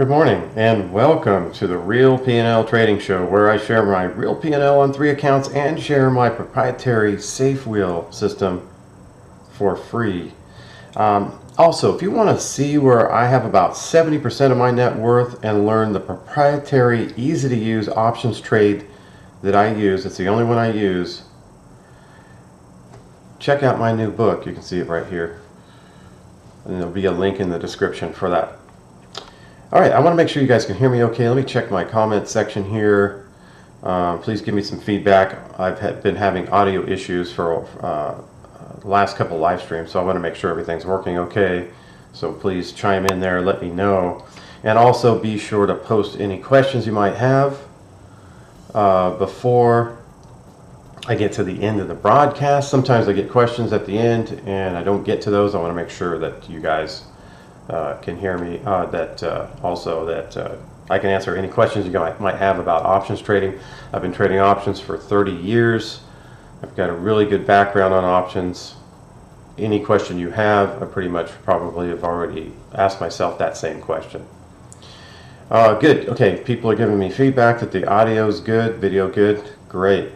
Good morning and welcome to the Real P&L Trading Show, where I share my real P&L on 3 accounts and share my proprietary safe wheel system for free. Also, if you want to see where I have about 70% of my net worth and learn the proprietary, easy to use options trade that I use, it's the only one I use, check out my new book. You can see it right here, and there'll be a link in the description for that. Alright, I want to make sure you guys can hear me okay. Let me check my comment section here. Please give me some feedback. I've been having audio issues for the last couple live streams, so I want to make sure everything's working okay. So please chime in there, let me know. And also be sure to post any questions you might have before I get to the end of the broadcast. Sometimes I get questions at the end and I don't get to those. I want to make sure that you guys can hear me, that I can answer any questions you might have about options trading. I've been trading options for 30 years. I've got a really good background on options. Any question you have, I pretty much probably have already asked myself that same question. Good. Okay, people are giving me feedback that the audio is good, video good. Great.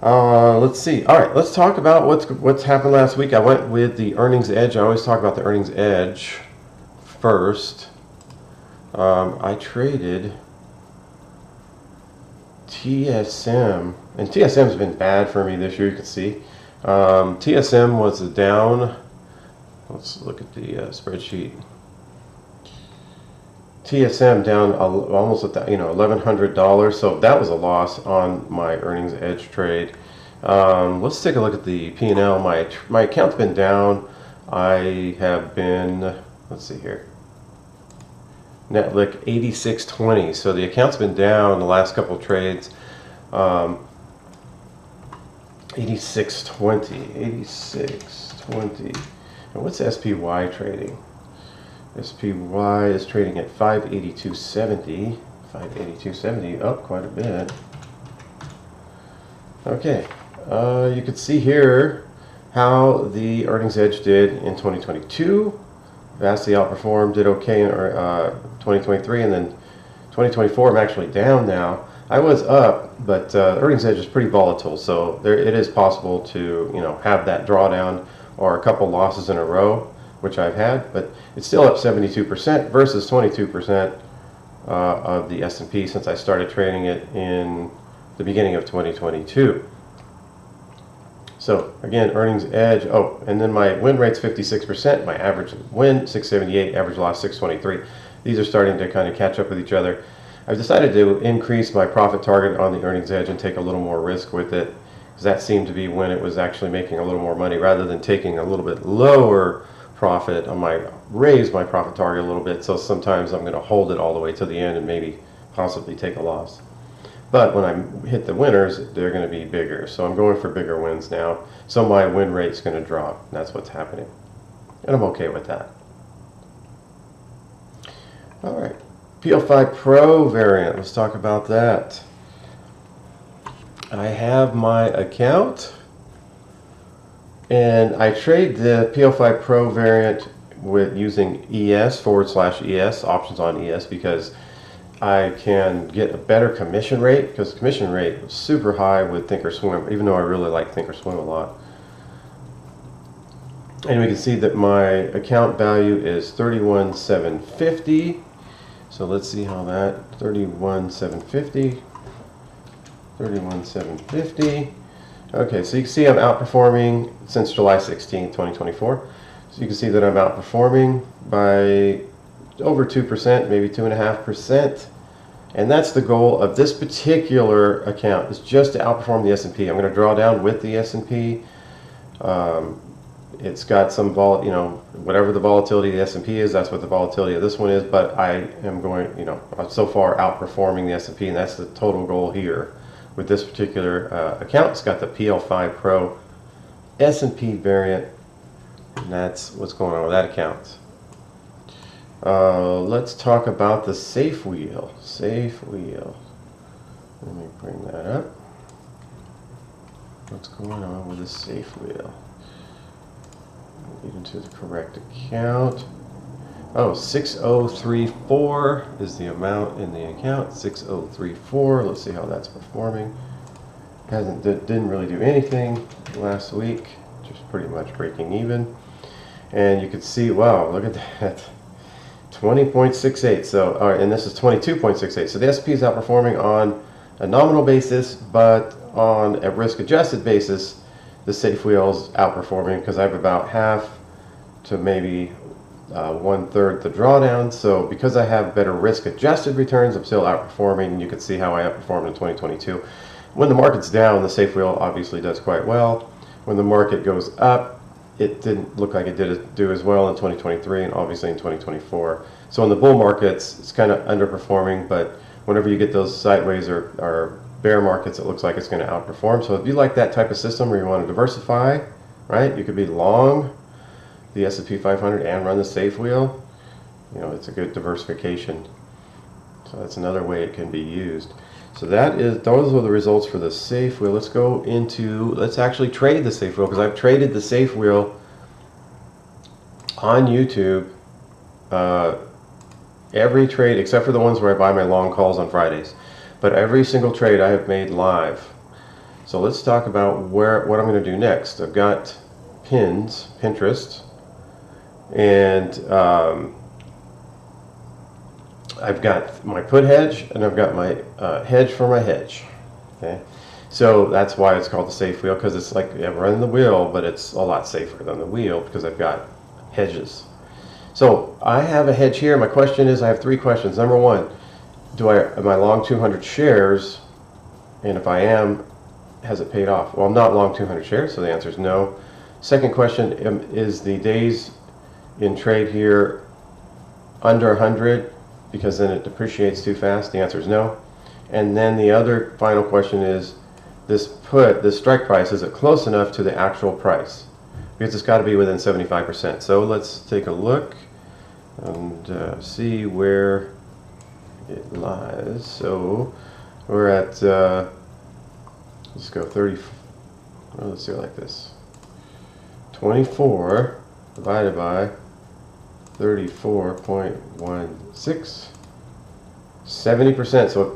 Let's see. All right, let's talk about what's happened last week. I went with the earnings edge. I always talk about the earnings edge first. I traded TSM, and TSM's been bad for me this year. You can see TSM was down. Let's look at the spreadsheet. TSM down almost at $1,100, so that was a loss on my earnings edge trade. Let's take a look at the P&L. My account's been down. I have been, let's see here, net lick 86.20. So the account's been down the last couple of trades. 86.20. And what's SPY trading? SPY is trading at 582.70. 582.70, up quite a bit. Okay, you can see here how the earnings edge did in 2022. Vastly outperformed, did okay in 2023, and then 2024 I'm actually down now. I was up, but earnings edge is pretty volatile, so it is possible to have that drawdown or a couple losses in a row, which I've had, but it's still up 72% versus 22% of the S&P since I started trading it in the beginning of 2022. So again, earnings edge. Oh, and then my win rate's 56%. My average win 678, average loss 623. These are starting to kind of catch up with each other. I've decided to increase my profit target on the earnings edge and take a little more risk with it, because that seemed to be when it was actually making a little more money, rather than taking a little bit lower profit. I might raise my profit target a little bit, so sometimes I'm going to hold it all the way to the end and maybe possibly take a loss. But when I hit the winners, they're going to be bigger, so I'm going for bigger wins now, so my win rate's going to drop. That's what's happening, and I'm okay with that. All right, PL5 Pro variant, let's talk about that. I have my account, and I trade the PL5 Pro variant with using ES/ES, options on ES, because I can get a better commission rate, because the commission rate is super high with Thinkorswim, even though I really like Thinkorswim a lot. And we can see that my account value is 31,750. So let's see how that 31,750. 31,750. Okay, so you can see I'm outperforming since July 16, 2024. So you can see that I'm outperforming by over 2%, maybe 2.5%. And that's the goal of this particular account, is just to outperform the S&P. I'm going to draw down with the S&P. It's got some whatever the volatility of the S&P is, that's what the volatility of this one is. But I am going, so far outperforming the S&P, and that's the total goal here. With this particular account, it's got the PL5 Pro S&P variant, and that's what's going on with that account. Let's talk about the safe wheel. Safe wheel. Let me bring that up. What's going on with the safe wheel? Get into the correct account. Oh, 6034 is the amount in the account. 6034. Let's see how that's performing. Didn't really do anything last week, just pretty much breaking even. And you can see, wow, look at that, 20.68. So, all right, and this is 22.68. So the S&P is outperforming on a nominal basis, but on a risk-adjusted basis, the safe wheel's outperforming because I have about half to maybe 1/3 the drawdown. So because I have better risk-adjusted returns, I'm still outperforming. You can see how I outperformed in 2022. When the market's down, the safe wheel obviously does quite well. When the market goes up, it didn't look like it did do as well in 2023 and obviously in 2024. So in the bull markets, it's kind of underperforming, but whenever you get those sideways or bear markets, it looks like it's going to outperform. So if you like that type of system where you want to diversify, right, you could be long the S&P 500 and run the safe wheel. You know, it's a good diversification. So that's another way it can be used. So those are the results for the safe wheel. Let's actually trade the safe wheel, because I've traded the safe wheel on YouTube. Every trade except for the ones where I buy my long calls on Fridays, but every single trade I have made live. So let's talk about what I'm going to do next. I've got Pinterest, and I've got my put hedge, and I've got my hedge for my hedge. Okay, so that's why it's called the safe wheel, because it's like running the wheel, but it's a lot safer than the wheel because I've got hedges. So I have a hedge here. My question is, I have 3 questions. Number 1, am I long 200 shares? And if I am, has it paid off? Well, I'm not long 200 shares, so the answer is no. Second question, is the days in trade here under 100? Because then it depreciates too fast. The answer is no. And then the other final question is, this strike price, is it close enough to the actual price? Because it's got to be within 75%. So let's take a look and see where it lies. So we're at, let's go 30, well, let's do it like this. 24 divided by 34.16, 70%. So it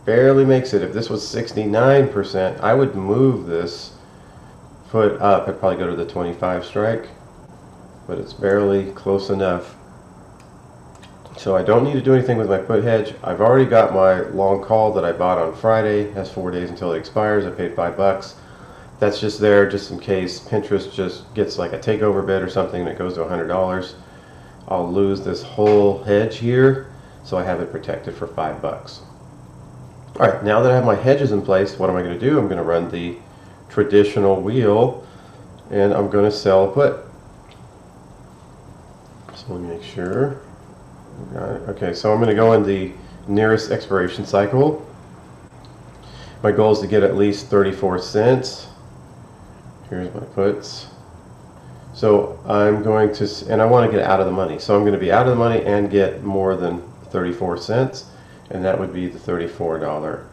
barely makes it. If this was 69%, I would move this put up. I'd probably go to the 25 strike, but it's barely close enough. So I don't need to do anything with my put hedge. I've already got my long call that I bought on Friday. It has 4 days until it expires. I paid $5. That's just there just in case Pinterest just gets like a takeover bid or something and it goes to $100. I'll lose this whole hedge here, so I have it protected for $5. Alright, now that I have my hedges in place, what am I going to do? I'm going to run the traditional wheel, and I'm going to sell a put. So let me make sure. Got it. Okay, so I'm going to go in the nearest expiration cycle. My goal is to get at least 34 cents. Here's my puts. So I'm going to, and I want to get out of the money. So I'm going to be out of the money and get more than 34 cents, and that would be the $34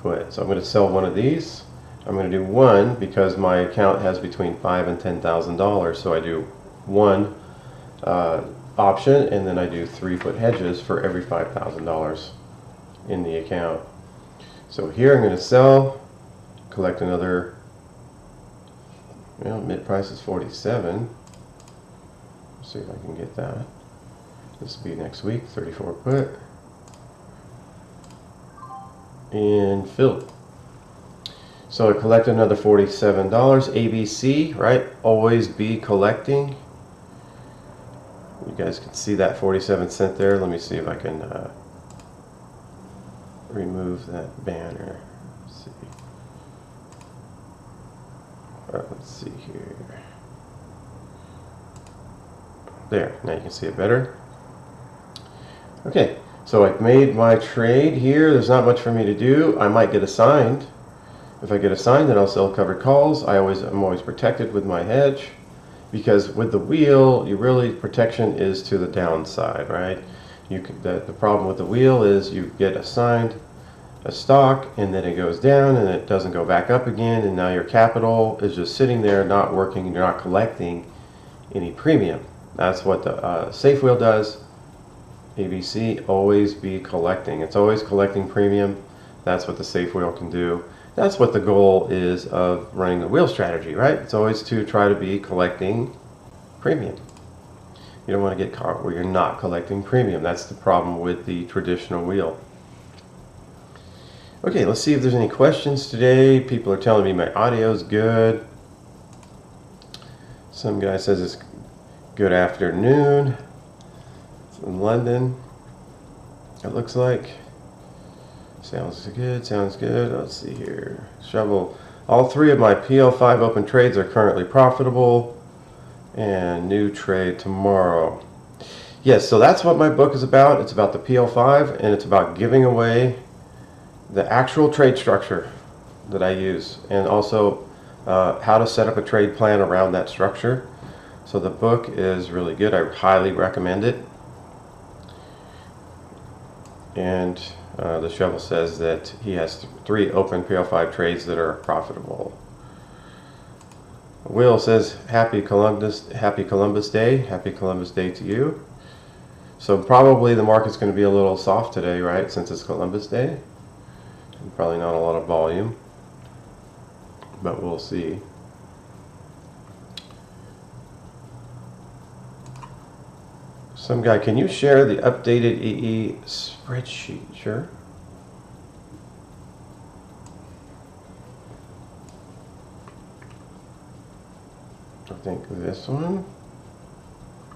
put. So I'm going to sell one of these. I'm going to do one because my account has between $5,000 and $10,000. So I do one option, and then I do 3 put hedges for every $5,000 in the account. So here I'm going to sell, collect another. Well, mid price is 47. Let's see if I can get that. This will be next week. 34 put and filled. So I collect another $47. ABC, right? Always be collecting. You guys can see that 47 cent there. Let me see if I can remove that banner. Let's see. Let's see here. There, now you can see it better. Okay, so I've made my trade here. There's not much for me to do. I might get assigned. If I get assigned, then I'll sell covered calls. I'm always protected with my hedge, because with the wheel, protection is to the downside, right? The problem with the wheel is you get assigned a stock and then it goes down and it doesn't go back up again, and now your capital is just sitting there not working and you're not collecting any premium. That's what the safe wheel does. ABC, always be collecting. It's always collecting premium. That's what the safe wheel can do. That's what the goal is of running the wheel strategy, right? It's always to try to be collecting premium. You don't want to get caught where you're not collecting premium. That's the problem with the traditional wheel. Okay, let's see if there's any questions today. People are telling me my audio is good. Some guy says it's good afternoon. It's in London, it looks like. Sounds good, sounds good. Let's see here. Shovel. All three of my PL5 open trades are currently profitable. And new trade tomorrow. Yes, so that's what my book is about. It's about the PL5, and it's about giving away the actual trade structure that I use, and also how to set up a trade plan around that structure. So the book is really good. I highly recommend it. And the Shovel says that he has 3 open PL5 trades that are profitable. Will says happy Columbus Day. Happy Columbus Day to you. So probably the market's going to be a little soft today, right, since it's Columbus Day. Probably not a lot of volume, but we'll see. Some guy, can you share the updated EE spreadsheet? Sure. I think this one.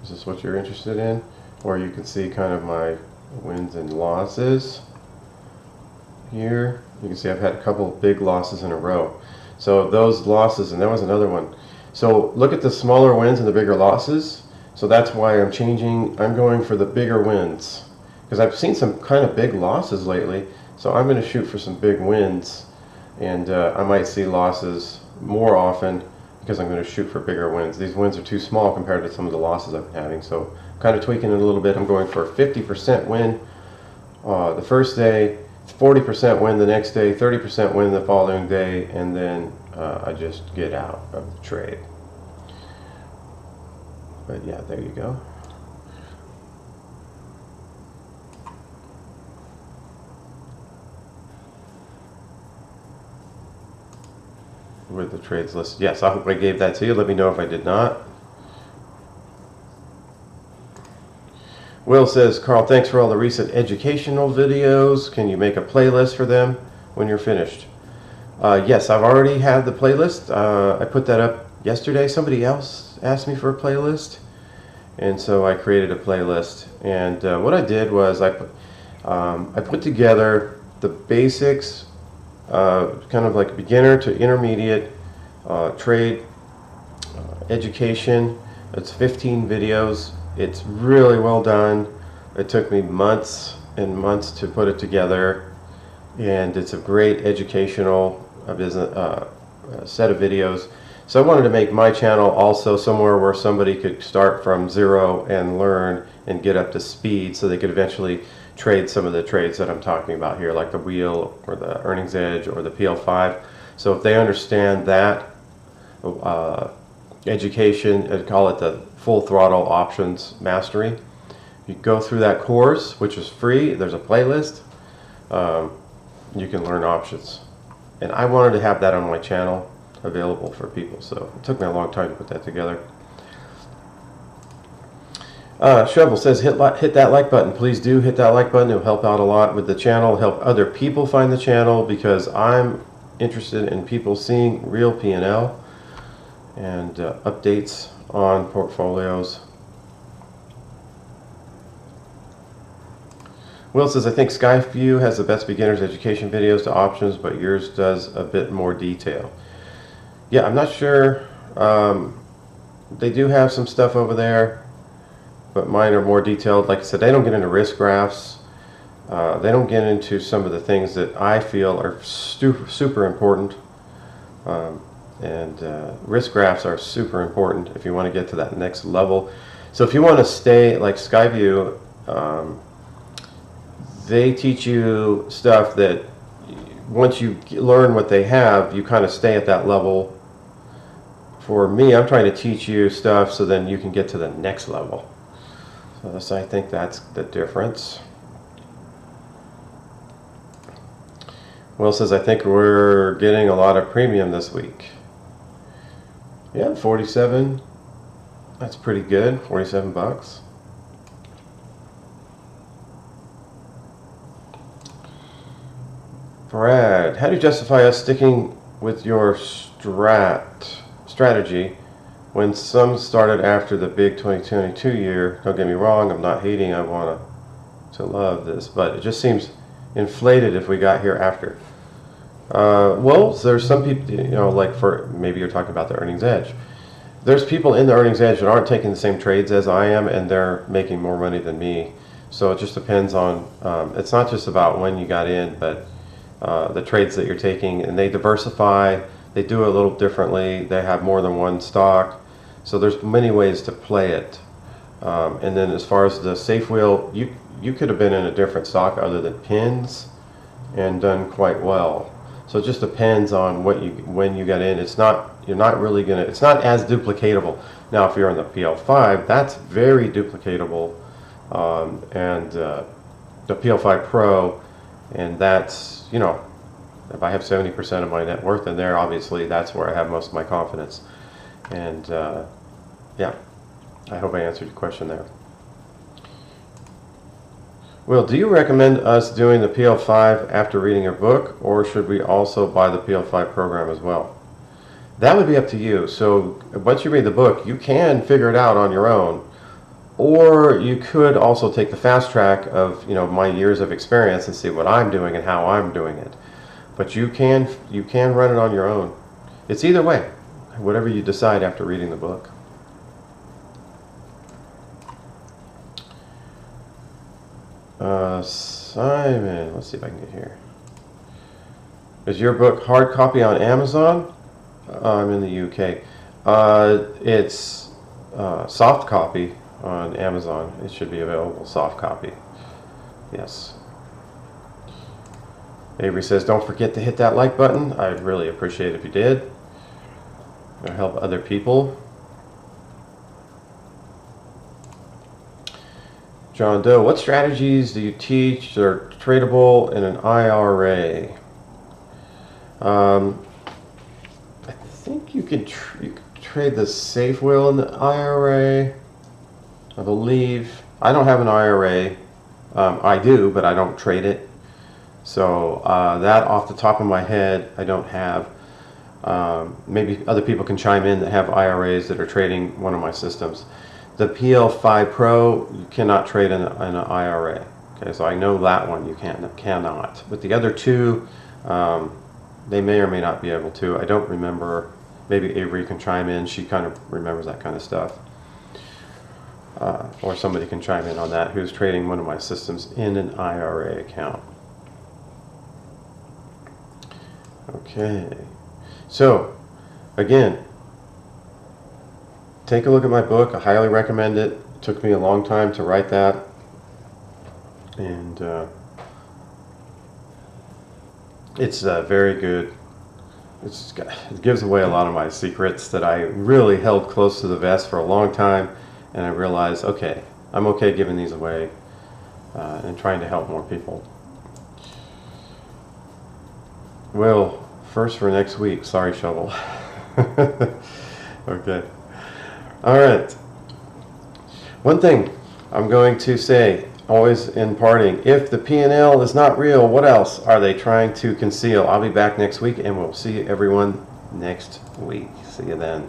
Is this what you're interested in? Or you can see kind of my wins and losses. Here, you can see I've had a couple of big losses in a row. So those losses, and there was another one. So look at the smaller wins and the bigger losses. So that's why I'm changing. I'm going for the bigger wins, because I've seen some kind of big losses lately. So I'm going to shoot for some big wins, and I might see losses more often because I'm going to shoot for bigger wins. These wins are too small compared to some of the losses I've been having. So I'm kind of tweaking it a little bit. I'm going for a 50% win the first day, 40% win the next day, 30% win the following day, and then I just get out of the trade. But yeah, there you go. With the trades list. Yes, I hope I gave that to you. Let me know if I did not. Will says, Carl, thanks for all the recent educational videos. Can you make a playlist for them when you're finished? Yes, I've already had the playlist. I put that up yesterday. Somebody else asked me for a playlist, and so I created a playlist. And what I did was I put together the basics, kind of like beginner to intermediate trade education. It's 15 videos. It's really well done. It took me months and months to put it together, and it's a great educational business set of videos. So I wanted to make my channel also somewhere where somebody could start from zero and learn and get up to speed, so they could eventually trade some of the trades that I'm talking about here, like the wheel or the earnings edge or the PL5. So if they understand that education, I'd call it the full throttle options mastery. You go through that course, which is free. There's a playlist. You can learn options, and I wanted to have that on my channel available for people, so it took me a long time to put that together. Shovel says, hit that like button. Please do hit that like button. It will help out a lot with the channel, help other people find the channel, because I'm interested in people seeing real P&L and updates on portfolios. Will says, I think Skyview has the best beginner's education videos to options, but yours does a bit more detail. Yeah, I'm not sure. They do have some stuff over there, but mine are more detailed. Like I said, they don't get into risk graphs. They don't get into some of the things that I feel are super important. Risk graphs are super important if you want to get to that next level. So if you want to stay like Skyview, they teach you stuff that once you learn what they have, you kind of stay at that level for me, I'm trying to teach you stuff so then you can get to the next level. So I think that's the difference. Will says, I think we're getting a lot of premium this week. Yeah, 47. That's pretty good. 47 bucks. Brad, how do you justify us sticking with your strategy when some started after the big 2022 year? Don't get me wrong, I'm not hating. I want to love this, but it just seems inflated if we got here after. Well, there's some people, you know, like for maybe you're talking about the earnings edge. There's people in the earnings edge that aren't taking the same trades as I am, and they're making more money than me. So it just depends on, it's not just about when you got in, but the trades that you're taking, and they diversify, they do it a little differently, they have more than one stock. So there's many ways to play it. And then as far as the safe wheel, you could have been in a different stock other than pins and done quite well. So it just depends on when you get in. It's not, you're not really gonna, it's not as duplicatable. Now if you're in the PL5, that's very duplicatable, and the PL5 Pro, and that's, you know, if I have 70% of my net worth in there, obviously that's where I have most of my confidence. And yeah, I hope I answered your question there. Will, do you recommend us doing the PL5 after reading your book, or should we also buy the PL5 program as well? That would be up to you. So once you read the book, you can figure it out on your own, or you could also take the fast track of, you know, my years of experience and see what I'm doing and how I'm doing it. But you can run it on your own. It's either way, whatever you decide after reading the book. Simon, let's see if I can get here. Is your book hard copy on Amazon? I'm in the UK. It's soft copy on Amazon. It should be available soft copy. Yes. Avery says, don't forget to hit that like button. I'd really appreciate it if you did. It'll help other people. John Doe, what strategies do you teach that are tradable in an IRA? I think you can trade the safe wheel in the IRA, I believe. I don't have an IRA. I do, but I don't trade it. So that off the top of my head, I don't have. Maybe other people can chime in that have IRAs that are trading one of my systems. The PL5 Pro, you cannot trade in an IRA. Okay, so I know that one you cannot. But the other two, they may or may not be able to. I don't remember. Maybe Avery can chime in. She kind of remembers that kind of stuff. Or somebody can chime in on that who's trading one of my systems in an IRA account. Okay, so again, take a look at my book. I highly recommend it. It took me a long time to write that, and it's very good. It gives away a lot of my secrets that I really held close to the vest for a long time, and I realized, okay, I'm okay giving these away and trying to help more people. Well, first for next week. Sorry, Shovel. Okay. All right. One thing I'm going to say, always in parting, if the P&L is not real, what else are they trying to conceal? I'll be back next week, and we'll see everyone next week. See you then.